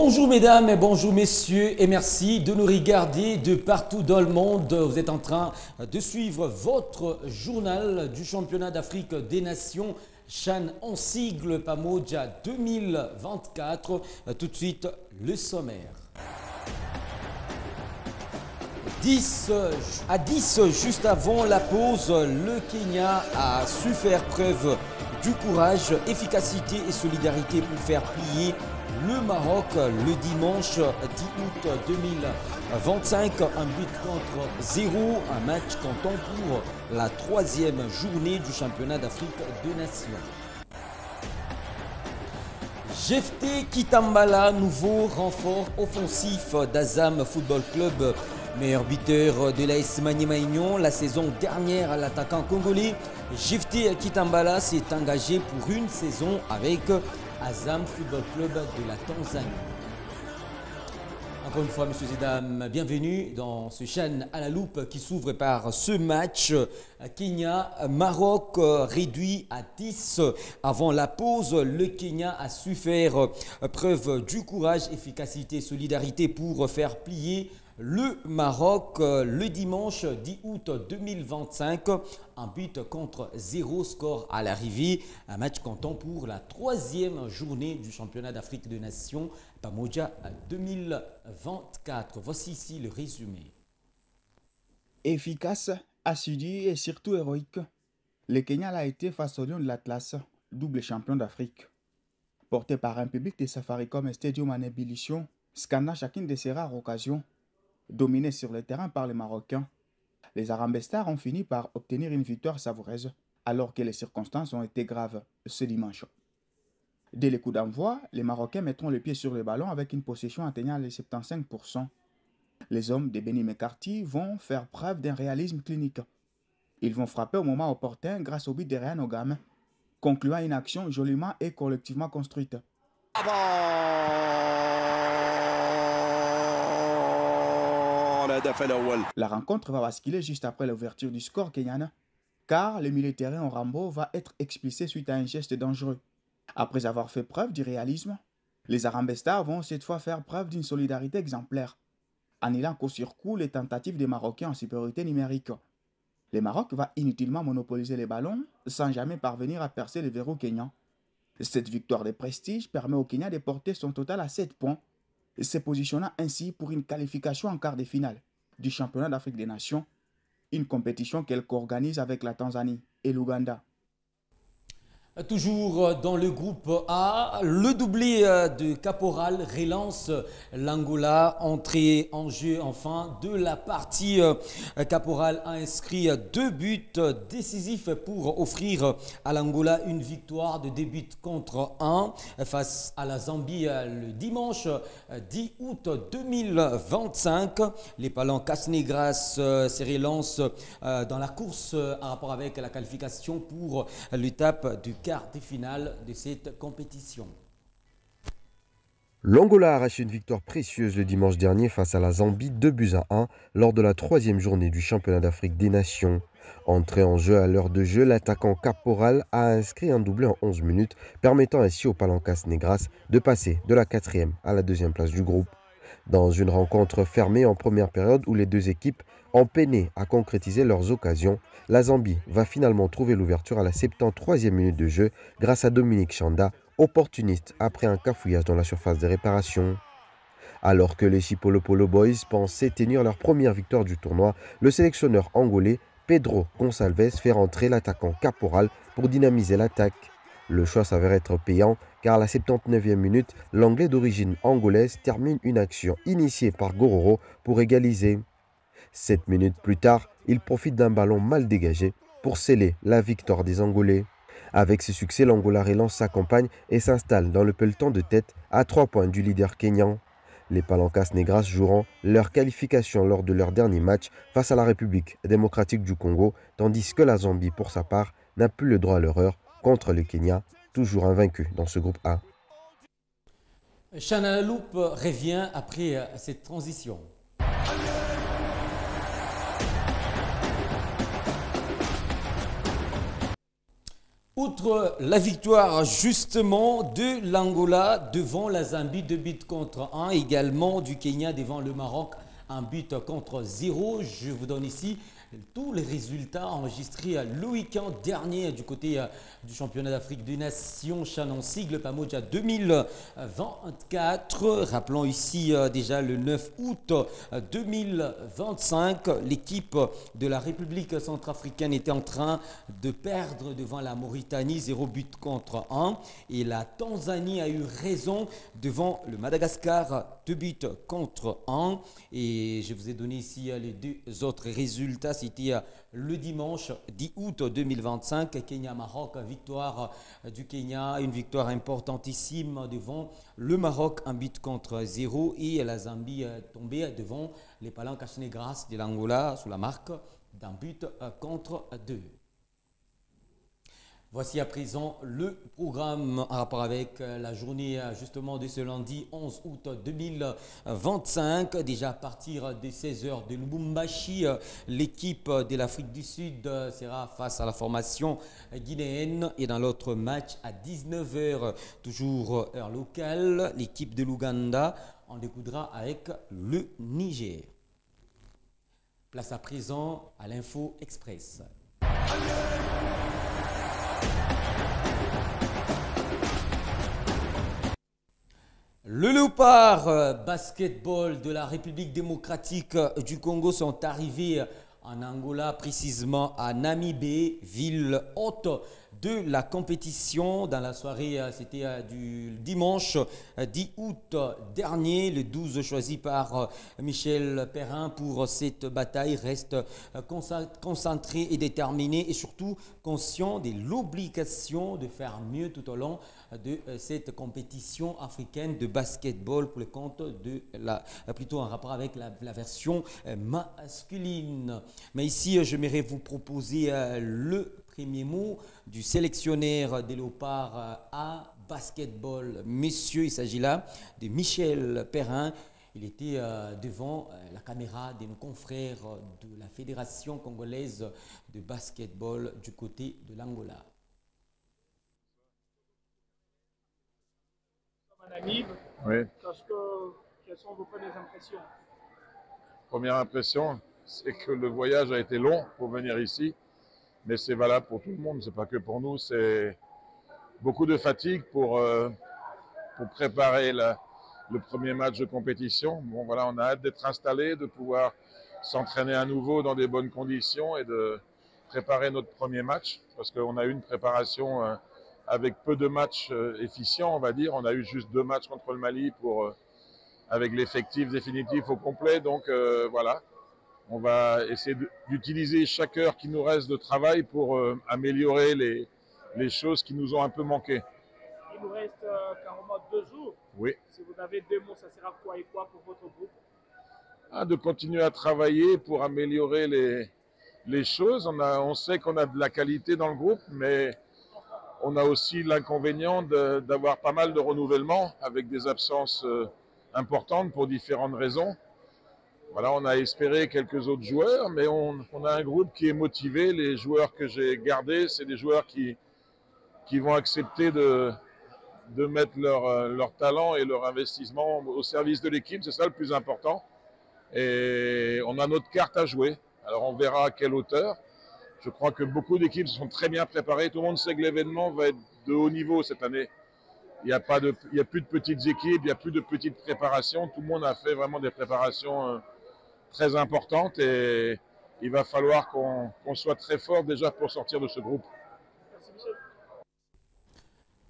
Bonjour mesdames et bonjour messieurs et merci de nous regarder de partout dans le monde. Vous êtes en train de suivre votre journal du championnat d'Afrique des Nations CHAN en sigle Pamoja 2024. Tout de suite, le sommaire. À 10, juste avant la pause, le Kenya a su faire preuve du courage, efficacité et solidarité pour faire plier le Maroc le dimanche 10 août 2025. Un but contre 0, un match comptant pour la troisième journée du championnat d'Afrique des Nations. Jephté Kitambala, nouveau renfort offensif d'Azam Football Club. Meilleur buteur de l'AS Maniema Union la saison dernière, l'attaquant congolais Jephté Kitambala s'est engagé pour une saison avec Azam Football Club de la Tanzanie. Encore une fois, messieurs et dames, bienvenue dans ce CHAN à la loupe qui s'ouvre par ce match. Kenya-Maroc réduit à 10 avant la pause. Le Kenya a su faire preuve du courage, efficacité, solidarité pour faire plier le Maroc le dimanche 10 août 2025, un but contre 0 score à l'arrivée, un match comptant pour la troisième journée du championnat d'Afrique des Nations Pamoja 2024. Voici ici le résumé. Efficace, assidu et surtout héroïque, le Kenya a été face au Lion de l'Atlas, double champion d'Afrique. Porté par un public de Safaricom Stadium en ébullition, scannant chacune de ses rares occasions, dominés sur le terrain par les Marocains, les Harambee Stars ont fini par obtenir une victoire savoureuse alors que les circonstances ont été graves ce dimanche. Dès les coups d'envoi, les Marocains mettront le pied sur le ballon avec une possession atteignant les 75%. Les hommes de Benny McCarthy vont faire preuve d'un réalisme clinique. Ils vont frapper au moment opportun grâce au but de Ryan Ogam, concluant une action joliment et collectivement construite. La rencontre va basculer juste après l'ouverture du score kenyan, car le milieu de terrain Rambo va être expulsé suite à un geste dangereux. Après avoir fait preuve du réalisme, les Harambee Stars vont cette fois faire preuve d'une solidarité exemplaire, annihilant coup sur coup les tentatives des Marocains en supériorité numérique. Le Maroc va inutilement monopoliser les ballons sans jamais parvenir à percer les verrous kenyans. Cette victoire de prestige permet au Kenya de porter son total à 7 points, se positionnant ainsi pour une qualification en quart de finale du championnat d'Afrique des Nations, une compétition qu'elle co-organise avec la Tanzanie et l'Ouganda. Toujours dans le groupe A, le doublé de Caporal relance l'Angola, entrée en jeu enfin de la partie. Caporal a inscrit 2 buts décisifs pour offrir à l'Angola une victoire de 2 buts contre 1 face à la Zambie le dimanche 10 août 2025. Les Palancas Negras se relancent dans la course en rapport avec la qualification pour l'étape du quart de finale de cette compétition. L'Angola arrache une victoire précieuse le dimanche dernier face à la Zambie 2-1 lors de la 3e journée du championnat d'Afrique des Nations. Entré en jeu à l'heure de jeu, l'attaquant Caporal a inscrit un doublé en 11 minutes, permettant ainsi aux Palancas Negras de passer de la 4e à la 2e place du groupe. Dans une rencontre fermée en première période où les deux équipes ont peiné à concrétiser leurs occasions, la Zambie va finalement trouver l'ouverture à la 73e minute de jeu grâce à Dominique Chanda, opportuniste après un cafouillage dans la surface de réparation. Alors que les Chipolopolo Boys pensaient tenir leur première victoire du tournoi, le sélectionneur angolais Pedro Gonçalves fait rentrer l'attaquant Caporal pour dynamiser l'attaque. Le choix s'avère être payant car à la 79e minute, l'Anglais d'origine angolaise termine une action initiée par Gororo pour égaliser. 7 minutes plus tard, il profite d'un ballon mal dégagé pour sceller la victoire des Angolais. Avec ce succès, l'Angola relance sa campagne et s'installe dans le peloton de tête à 3 points du leader kényan. Les Palancas Negras joueront leur qualification lors de leur dernier match face à la République démocratique du Congo, tandis que la Zambie, pour sa part, n'a plus le droit à l'erreur contre le Kenya, toujours invaincu dans ce groupe A. CHAN à la loupe revient après cette transition. Outre la victoire justement de l'Angola devant la Zambie, 2 buts contre 1, également du Kenya devant le Maroc, 1 but contre 0. Je vous donne ici tous les résultats enregistrés le week-end dernier du côté du championnat d'Afrique des Nations Chan en sigle Pamoja 2024. Rappelons ici déjà le 9 août 2025, l'équipe de la République centrafricaine était en train de perdre devant la Mauritanie 0 but contre 1 et la Tanzanie a eu raison devant le Madagascar 2 buts contre 1 et je vous ai donné ici les 2 autres résultats. C'était le dimanche 10 août 2025, Kenya-Maroc, victoire du Kenya, une victoire importantissime devant le Maroc, 1 but contre 0 et la Zambie tombée devant les Palancas Negras de l'Angola sous la marque d'un but contre 2. Voici à présent le programme en rapport avec la journée justement de ce lundi 11 août 2025. Déjà à partir des 16h de Lubumbashi, l'équipe de l'Afrique du Sud sera face à la formation guinéenne. Et dans l'autre match à 19h, toujours heure locale, l'équipe de l'Ouganda en découdra avec le Niger. Place à présent à l'Info Express. Le Léopard basketball de la République démocratique du Congo sont arrivés en Angola, précisément à Namibé, ville haute de la compétition. Dans la soirée, c'était du dimanche 10 août dernier, le 12 choisi par Michel Perrin pour cette bataille, reste concentré et déterminé et surtout conscient de l'obligation de faire mieux tout au long de cette compétition africaine de basketball pour le compte de plutôt en rapport avec la version masculine. Mais ici, j'aimerais vous proposer le premier mot du sélectionneur des Léopards à basketball. Messieurs, il s'agit là de Michel Perrin. Il était devant la caméra de nos confrères de la Fédération congolaise de basketball du côté de l'Angola. Oui. Quelles sont vos premières impressions? Première impression, c'est que le voyage a été long pour venir ici, mais c'est valable pour tout le monde, c'est pas que pour nous, c'est beaucoup de fatigue pour préparer le premier match de compétition. Bon voilà, on a hâte d'être installé, de pouvoir s'entraîner à nouveau dans des bonnes conditions et de préparer notre premier match, parce qu'on a eu une préparation avec peu de matchs efficients, on va dire. On a eu juste 2 matchs contre le Mali avec l'effectif définitif au complet. Donc voilà, on va essayer d'utiliser chaque heure qui nous reste de travail pour améliorer les choses qui nous ont un peu manqué. Il nous reste carrément 2 jours. Oui. Si vous avez 2 mots, ça sera quoi et quoi pour votre groupe? De continuer à travailler pour améliorer les choses. On sait qu'on a de la qualité dans le groupe, mais on a aussi l'inconvénient d'avoir pas mal de renouvellement avec des absences importantes pour différentes raisons. Voilà, on a espéré quelques autres joueurs, mais on a un groupe qui est motivé. Les joueurs que j'ai gardés, c'est des joueurs qui vont accepter de mettre leur talent et leur investissement au service de l'équipe. C'est ça le plus important. Et on a notre carte à jouer. Alors on verra à quelle hauteur. Je crois que beaucoup d'équipes sont très bien préparées. Tout le monde sait que l'événement va être de haut niveau cette année. Il n'y a plus de petites équipes, il n'y a plus de petites préparations. Tout le monde a fait vraiment des préparations très importantes et il va falloir qu'on soit très fort déjà pour sortir de ce groupe. Merci Michel.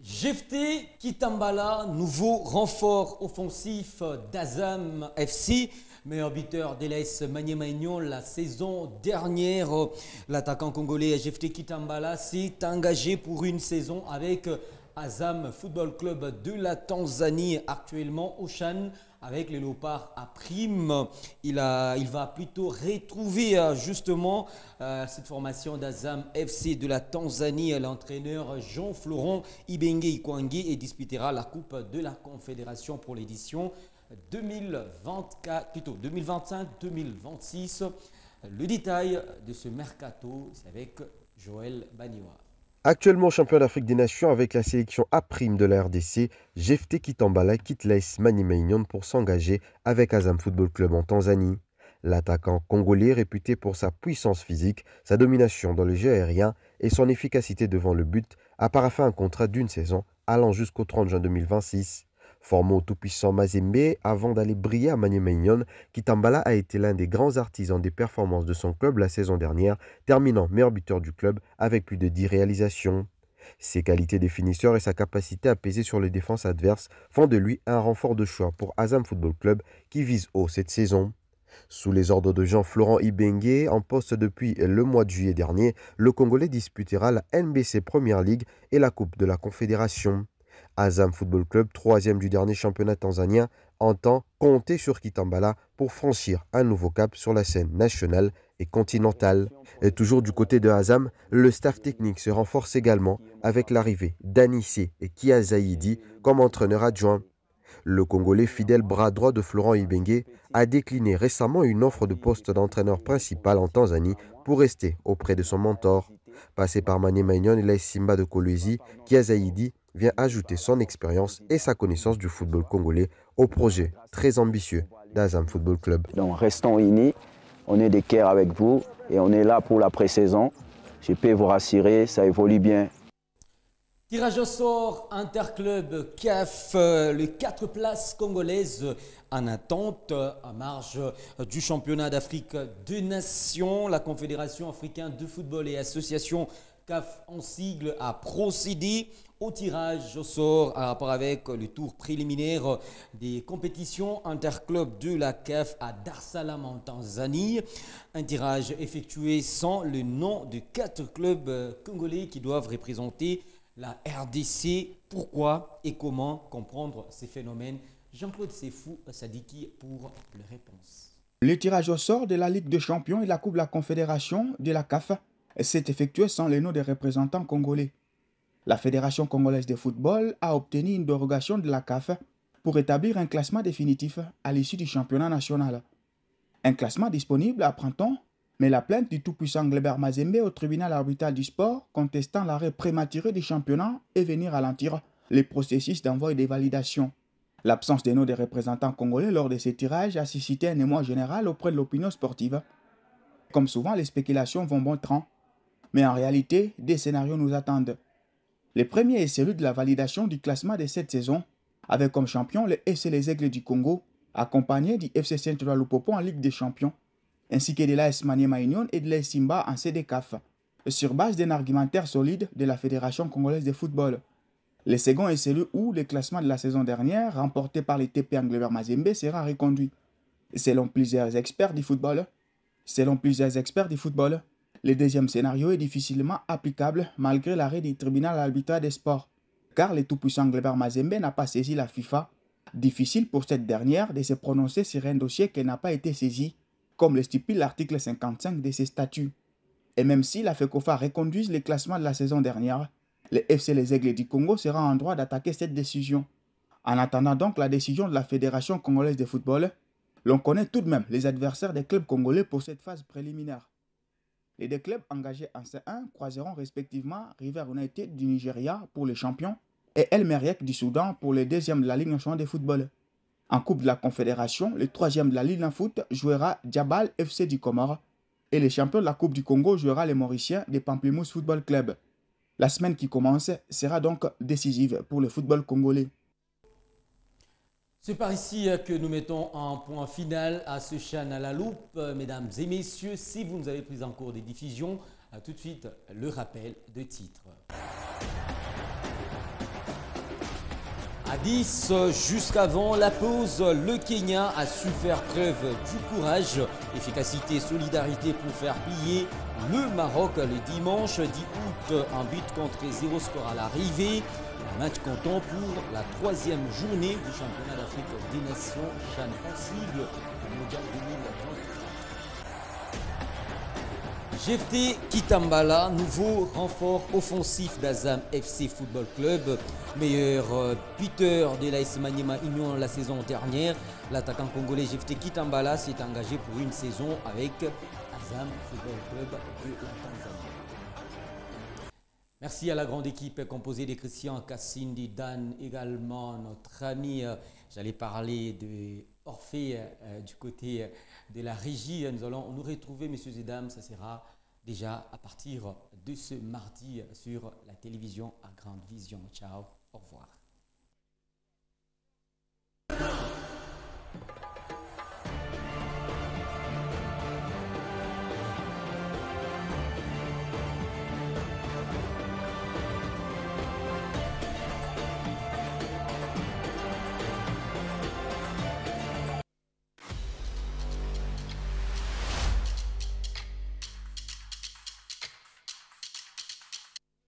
Jephté Kitambala, nouveau renfort offensif d'Azam FC. Meilleur buteur d'LS Maniema-Union la saison dernière. L'attaquant congolais Jephté Kitambala s'est engagé pour une saison avec Azam Football Club de la Tanzanie, actuellement au Chan avec les Léopards à prime. Il va plutôt retrouver justement cette formation d'Azam FC de la Tanzanie. L'entraîneur Jean-Florent Ibenge Ikwangi et disputera la Coupe de la Confédération pour l'édition 2025-2026. Le détail de ce mercato, c'est avec Joël Baniwa. Actuellement champion d'Afrique des Nations avec la sélection A' de la RDC, Jephté Kitambala quitte l'AS Maniema Union pour s'engager avec Azam Football Club en Tanzanie. L'attaquant congolais, réputé pour sa puissance physique, sa domination dans le jeu aérien et son efficacité devant le but, a paraphé un contrat d'une saison allant jusqu'au 30 juin 2026. Formé au tout-puissant Mazembe avant d'aller briller à Maniema Union, Kitambala a été l'un des grands artisans des performances de son club la saison dernière, terminant meilleur buteur du club avec plus de 10 réalisations. Ses qualités de finisseur et sa capacité à peser sur les défenses adverses font de lui un renfort de choix pour Azam Football Club qui vise haut cette saison. Sous les ordres de Jean-Florent Ibenge, en poste depuis le mois de juillet dernier, le Congolais disputera la NBC Premier League et la Coupe de la Confédération. Azam Football Club, troisième du dernier championnat tanzanien, entend compter sur Kitambala pour franchir un nouveau cap sur la scène nationale et continentale. Et toujours du côté de Azam, le staff technique se renforce également avec l'arrivée d'Anissé et Kia Zaidi comme entraîneur adjoint. Le Congolais fidèle bras droit de Florent Ibenge a décliné récemment une offre de poste d'entraîneur principal en Tanzanie pour rester auprès de son mentor. Passé par Maniema Union et l'AS Simba de Kolwezi, Kia Zaidi vient ajouter son expérience et sa connaissance du football congolais au projet très ambitieux d'Azam Football Club. Donc restons unis, on est de cœur avec vous et on est là pour la pré-saison. Je peux vous rassurer, ça évolue bien. Tirage au sort Interclub CAF, les 4 places congolaises en attente en marge du championnat d'Afrique des Nations. La Confédération africaine de football et association CAF en sigle a procédé au tirage au sort en rapport avec le tour préliminaire des compétitions interclubs de la CAF à Dar es Salaam en Tanzanie. Un tirage effectué sans le nom de 4 clubs congolais qui doivent représenter la RDC. Pourquoi et comment comprendre ces phénomènes? Jean-Claude Sefou Sadiki pour les réponses. Le tirage au sort de la Ligue des Champions et la Coupe de la Confédération de la CAF s'est effectué sans les noms des représentants congolais. La Fédération congolaise de football a obtenu une dérogation de la CAF pour établir un classement définitif à l'issue du championnat national. Un classement disponible à printemps, mais la plainte du tout-puissant Glebert Mazembe au tribunal arbitral du sport contestant l'arrêt prématuré du championnat et venir ralentir les processus d'envoi et de validation. L'absence des noms des représentants congolais lors de ces tirages a suscité un émoi général auprès de l'opinion sportive. Comme souvent, les spéculations vont bon train, mais en réalité, des scénarios nous attendent. Le premier est celui de la validation du classement de cette saison, avec comme champion le FC Les Aigles du Congo, accompagné du FC Central Lupopo en Ligue des Champions, ainsi que de l'AS Maniema Union et de l'AS Simba en CDCAF, sur base d'un argumentaire solide de la Fédération congolaise de football. Le second est celui où le classement de la saison dernière, remporté par les TP Glebert Mazembe, sera reconduit. Selon plusieurs experts du football, le deuxième scénario est difficilement applicable malgré l'arrêt du tribunal arbitral des sports, car le tout-puissant Glebert Mazembe n'a pas saisi la FIFA. Difficile pour cette dernière de se prononcer sur un dossier qui n'a pas été saisi, comme le stipule l'article 55 de ses statuts. Et même si la FECOFA reconduise le classement de la saison dernière, le FC Les Aigles du Congo sera en droit d'attaquer cette décision. En attendant donc la décision de la Fédération congolaise de football, l'on connaît tout de même les adversaires des clubs congolais pour cette phase préliminaire. Les deux clubs engagés en C1 croiseront respectivement River United du Nigeria pour les champions et El Merreikh du Soudan pour les deuxièmes de la Ligue nationale de football. En Coupe de la Confédération, le troisième de la Ligue 1 foot jouera Djabal FC du Comore et le champion de la Coupe du Congo jouera les Mauriciens des Pamplemousse Football Club. La semaine qui commence sera donc décisive pour le football congolais. C'est par ici que nous mettons un point final à ce CHAN à la loupe. Mesdames et messieurs, si vous nous avez pris en cours des diffusions, tout de suite le rappel de titres. À 10, jusqu'avant la pause, le Kenya a su faire preuve du courage, efficacité, solidarité pour faire plier le Maroc le dimanche 10 août, un but contre 0 score à l'arrivée. Un match comptant pour la 3e journée du championnat d'Afrique des Nations CHAN en sigle mondial 2023. Jephté Kitambala, nouveau renfort offensif d'Azam FC Football Club, meilleur buteur de l'AS Maniema Union la saison dernière. L'attaquant congolais Jephté Kitambala s'est engagé pour une saison avec Azam Football Club de la Tanzanie. Merci à la grande équipe composée de Christian, Cassindi, Dan, également notre ami, j'allais parler de Orphée du côté de la régie. Nous allons nous retrouver, messieurs et dames, ça sera déjà à partir de ce mardi sur la télévision à Grande Vision. Ciao, au revoir.